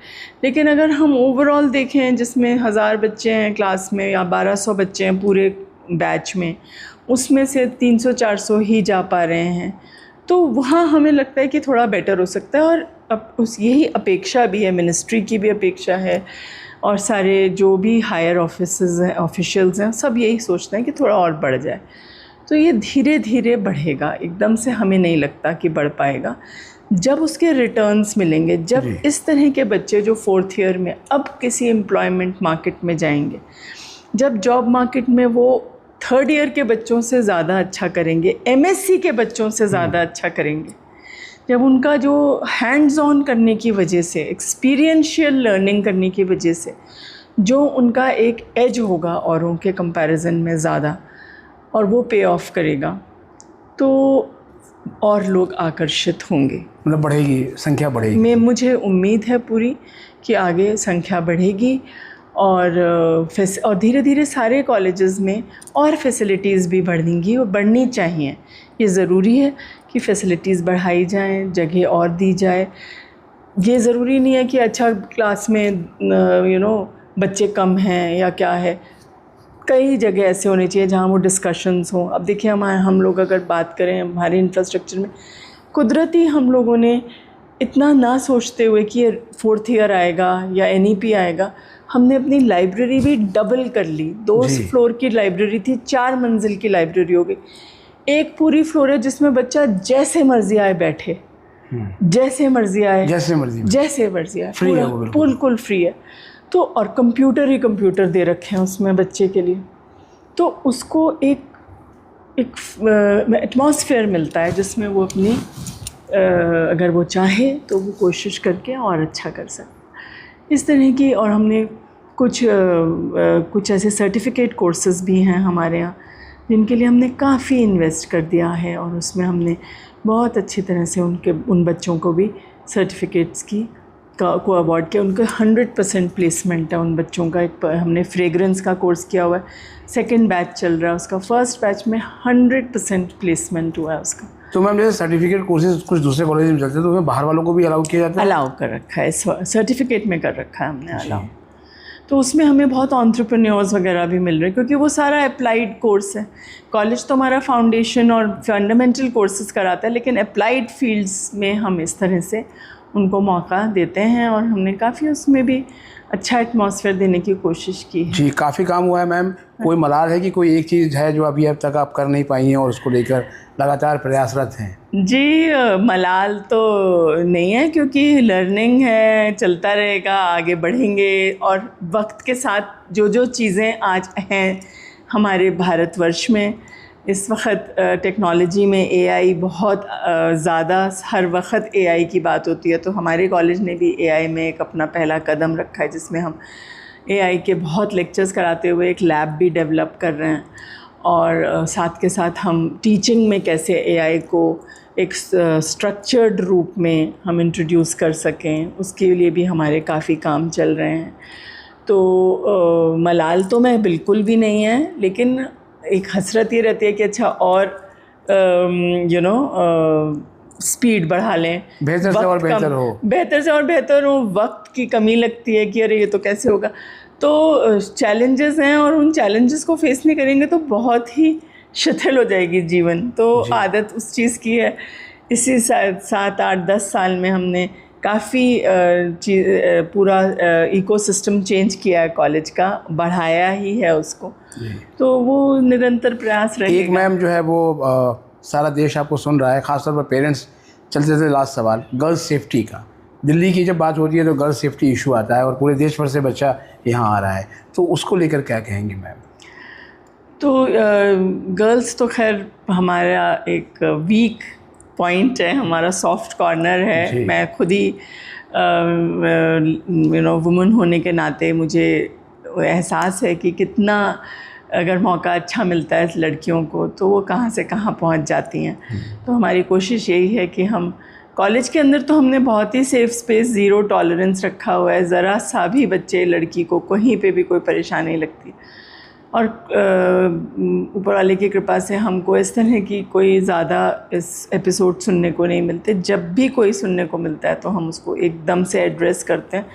लेकिन अगर हम ओवरऑल देखें जिसमें 1000 बच्चे हैं क्लास में या 1200 बच्चे हैं पूरे बैच में, उसमें से 300-400 ही जा पा रहे हैं, तो वहाँ हमें लगता है कि थोड़ा बेटर हो सकता है। और अब यही अपेक्षा भी है, मिनिस्ट्री की भी अपेक्षा है और सारे जो भी हायर ऑफिसर्स हैं, ऑफिशियल्स हैं, सब यही सोचते हैं कि थोड़ा और बढ़ जाए। तो ये धीरे धीरे बढ़ेगा, एकदम से हमें नहीं लगता कि बढ़ पाएगा। जब उसके रिटर्न्स मिलेंगे, जब इस तरह के बच्चे जो 4th ईयर में अब किसी एम्प्लॉयमेंट मार्केट में जाएंगे, जब जॉब मार्केट में वो 3rd ईयर के बच्चों से ज़्यादा अच्छा करेंगे, MSc के बच्चों से ज़्यादा अच्छा करेंगे, जब उनका जो हैंड्स ऑन करने की वजह से, एक्सपीरियंशियल लर्निंग करने की वजह से जो उनका एक एज होगा औरों के कंपैरिजन में ज़्यादा, और वो पे ऑफ करेगा, तो और लोग आकर्षित होंगे, मतलब बढ़ेगी, संख्या बढ़ेगी। मुझे उम्मीद है पूरी कि आगे संख्या बढ़ेगी और धीरे धीरे सारे कॉलेजेस में और फैसिलिटीज़ भी बढ़ेंगी और बढ़नी चाहिए। ये ज़रूरी है कि फैसिलिटीज़ बढ़ाई जाएं, जगह और दी जाए। ये ज़रूरी नहीं है कि अच्छा क्लास में बच्चे कम हैं या क्या है, कई जगह ऐसे होने चाहिए जहाँ वो डिस्कशंस हों। अब देखिए हम लोग अगर बात करें हमारे इंफ्रास्ट्रक्चर में, कुदरती हम लोगों ने इतना ना सोचते हुए कि ये 4th ईयर आएगा या NEP आएगा, हमने अपनी लाइब्रेरी भी डबल कर ली। 2 फ्लोर की लाइब्रेरी थी, 4 मंजिल की लाइब्रेरी हो गई। एक पूरी फ्लोर है जिसमें बच्चा जैसे मर्जी आए बैठे, जैसे मर्जी आए, जैसे मर्जी आए, फ्री है, बिल्कुल फ्री है। तो और कंप्यूटर ही कंप्यूटर दे रखे हैं उसमें बच्चे के लिए, तो उसको एक एटमॉस्फेयर मिलता है जिसमें वो अपनी अगर वो चाहे तो वो कोशिश करके और अच्छा कर सकता, इस तरह की। और हमने कुछ ऐसे सर्टिफिकेट कोर्सेज़ भी हैं हमारे यहाँ जिनके लिए हमने काफ़ी इन्वेस्ट कर दिया है, और उसमें हमने बहुत अच्छी तरह से उन बच्चों को भी सर्टिफिकेट्स को अवार्ड किया। उनको 100% प्लेसमेंट है उन बच्चों का। एक हमने फ्रेगरेंस का कोर्स किया हुआ है, 2nd बैच चल रहा है उसका, 1st बैच में 100% प्लेसमेंट हुआ है उसका। तो मैम जैसे सर्टिफिकेट कोर्सेज कुछ दूसरे कॉलेज में चलते हैं, तो उसमें बाहर वालों को भी अलाउ किया जाता है? अलाउ कर रखा है, सर्टिफिकेट में कर रखा है हमने अलाउ। तो उसमें हमें बहुत एंटरप्रेन्योर्स वगैरह भी मिल रहे हैं, क्योंकि वो सारा अप्लाइड कोर्स है। कॉलेज तो हमारा फाउंडेशन और फंडामेंटल कोर्सेज कराता है, लेकिन अप्लाइड फील्ड्स में हम इस तरह से उनको मौका देते हैं, और हमने काफ़ी उसमें भी अच्छा एटमॉस्फेयर देने की कोशिश की है। जी, काफ़ी काम हुआ है मैम। कोई मलाल है कि कोई एक चीज़ है जो अभी अब तक आप कर नहीं पाई हैं और उसको लेकर लगातार प्रयासरत हैं? जी, मलाल तो नहीं है, क्योंकि लर्निंग है, चलता रहेगा, आगे बढ़ेंगे। और वक्त के साथ जो चीज़ें आज हैं हमारे भारतवर्ष में, इस वक्त टेक्नोलॉजी में AI बहुत ज़्यादा, हर वक्त AI की बात होती है। तो हमारे कॉलेज ने भी AI में एक अपना पहला कदम रखा है, जिसमें हम AI के बहुत लेक्चर्स कराते हुए एक लैब भी डेवलप कर रहे हैं, और साथ के साथ हम टीचिंग में कैसे AI को एक स्ट्रक्चर्ड रूप में हम इंट्रोड्यूस कर सकें, उसके लिए भी हमारे काफ़ी काम चल रहे हैं। तो मलाल तो मैं बिल्कुल भी नहीं है, लेकिन एक हसरत ये रहती है कि अच्छा और स्पीड बढ़ा लें, बेहतर से और बेहतर हो, वक्त की कमी लगती है कि अरे ये तो कैसे होगा। तो चैलेंजेस हैं, और उन चैलेंजेस को फेस नहीं करेंगे तो बहुत ही शिथिल हो जाएगी जीवन। तो आदत उस चीज़ की है। इसी 7, 8, 10 साल में हमने काफ़ी पूरा इकोसिस्टम चेंज किया है कॉलेज का, बढ़ाया ही है उसको, तो वो निरंतर प्रयास एक रहेगा। मैम जो है वो सारा देश आपको सुन रहा है, खासतौर पर पेरेंट्स। चलते थे लास्ट सवाल गर्ल्स सेफ्टी का। दिल्ली की जब बात होती है तो गर्ल्स सेफ्टी इशू आता है और पूरे देश भर से बच्चा यहाँ आ रहा है, तो उसको लेकर क्या कहेंगे मैम? तो गर्ल्स तो खैर हमारा एक वीक पॉइंट है, हमारा सॉफ्ट कॉर्नर है। मैं खुद ही वुमन होने के नाते मुझे एहसास है कि कितना अगर मौका अच्छा मिलता है लड़कियों को तो वो कहाँ से कहाँ पहुँच जाती हैं। तो हमारी कोशिश यही है कि हम कॉलेज के अंदर तो हमने बहुत ही सेफ़ स्पेस, ज़ीरो टॉलरेंस रखा हुआ है। ज़रा सा भी बच्चे लड़की को कहीं पे भी कोई परेशानी लगती, और ऊपर वाले की कृपा से हमको इस तरह की कोई ज़्यादा इस एपिसोड सुनने को नहीं मिलते। जब भी कोई सुनने को मिलता है तो हम उसको एकदम से एड्रेस करते हैं,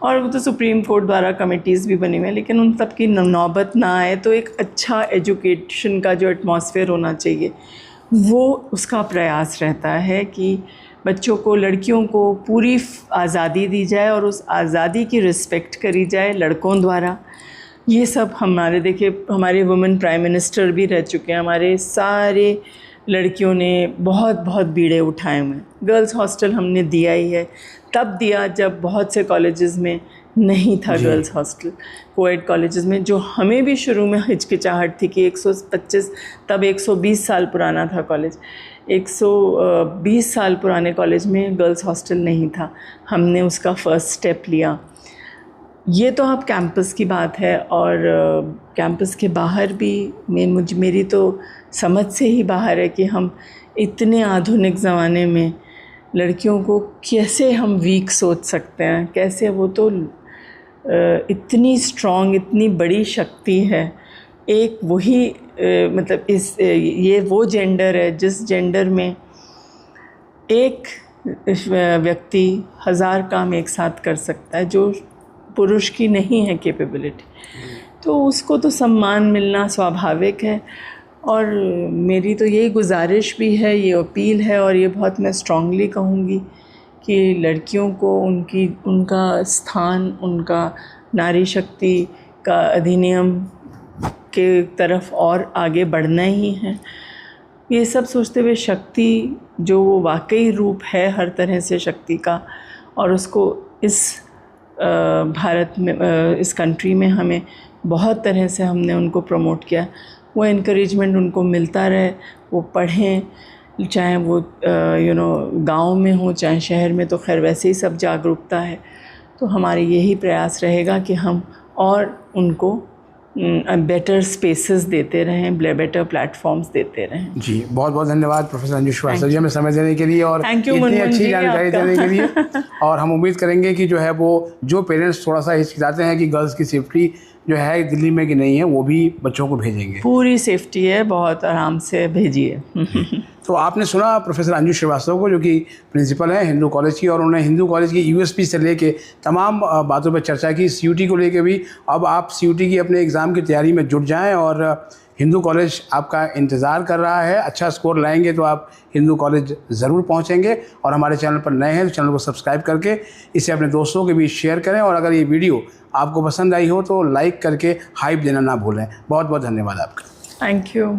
और वो तो सुप्रीम कोर्ट द्वारा कमेटीज़ भी बनी हुई हैं, लेकिन उन सब की नौबत ना आए तो एक अच्छा एजुकेशन का जो एटमॉस्फेयर होना चाहिए वो उसका प्रयास रहता है कि बच्चों को, लड़कियों को पूरी आज़ादी दी जाए और उस आज़ादी की रिस्पेक्ट करी जाए लड़कों द्वारा। ये सब हमारे, देखिए हमारे वुमेन प्राइम मिनिस्टर भी रह चुके हैं, हमारे सारे लड़कियों ने बहुत बहुत बीड़े उठाए हुए हैं। गर्ल्स हॉस्टल हमने दिया ही है, तब दिया जब बहुत से कॉलेजेस में नहीं था गर्ल्स हॉस्टल, कोएड कॉलेजेस में, जो हमें भी शुरू में हिचकिचाहट थी कि 125, तब 120 साल पुराना था कॉलेज, 120 साल पुराने कॉलेज में गर्ल्स हॉस्टल नहीं था। हमने उसका फ़र्स्ट स्टेप लिया। ये तो अब कैंपस की बात है, और कैंपस के बाहर भी मेरी तो समझ से ही बाहर है कि हम इतने आधुनिक ज़माने में लड़कियों को कैसे हम वीक सोच सकते हैं। कैसे, वो तो इतनी स्ट्रॉन्ग, इतनी बड़ी शक्ति है। एक वही मतलब ये वो जेंडर है जिस जेंडर में एक व्यक्ति 1000 काम एक साथ कर सकता है, जो पुरुष की नहीं है कैपेबिलिटी। तो उसको तो सम्मान मिलना स्वाभाविक है, और मेरी तो यही गुजारिश भी है, ये अपील है, और ये बहुत मैं स्ट्रांगली कहूँगी कि लड़कियों को उनका स्थान, उनका नारी शक्ति का अधिनियम के तरफ और आगे बढ़ना ही है। ये सब सोचते हुए शक्ति जो वो वाकई रूप है हर तरह से शक्ति का, और उसको इस भारत में, इस कंट्री में हमें बहुत तरह से हमने उनको प्रमोट किया। वो इनकरेजमेंट उनको मिलता रहे, वो पढ़ें, चाहे वो गांव में हो चाहे शहर में, तो खैर वैसे ही सब जागरूकता है। तो हमारे यही प्रयास रहेगा कि हम और उनको बेटर स्पेसेस देते रहें, बेटर प्लेटफॉर्म्स देते रहें। जी, बहुत बहुत धन्यवाद प्रोफेसर अंजू श्रीवास्तव जी हमें समय देने के लिए और इतनी अच्छी जानकारी देने के लिए। और हम उम्मीद करेंगे कि जो है वो जो पेरेंट्स थोड़ा सा हिचकिचाते हैं कि गर्ल्स की सेफ्टी जो है दिल्ली में कि नहीं है, वो भी बच्चों को भेजेंगे। पूरी सेफ्टी है, बहुत आराम से भेजिए। तो आपने सुना प्रोफेसर अंजू श्रीवास्तव को, जो कि प्रिंसिपल हैं हिंदू कॉलेज की, और उन्होंने हिंदू कॉलेज की यूएसपी से लेके तमाम बातों पर चर्चा की। सीयूटी को लेके भी, अब आप सीयूटी की अपने एग्ज़ाम की तैयारी में जुट जाएं और हिंदू कॉलेज आपका इंतज़ार कर रहा है। अच्छा स्कोर लाएंगे तो आप हिंदू कॉलेज ज़रूर पहुंचेंगे। और हमारे चैनल पर नए हैं तो चैनल को सब्सक्राइब करके इसे अपने दोस्तों के बीच शेयर करें, और अगर ये वीडियो आपको पसंद आई हो तो लाइक करके हाइप देना ना भूलें। बहुत बहुत धन्यवाद आपका। Thank you.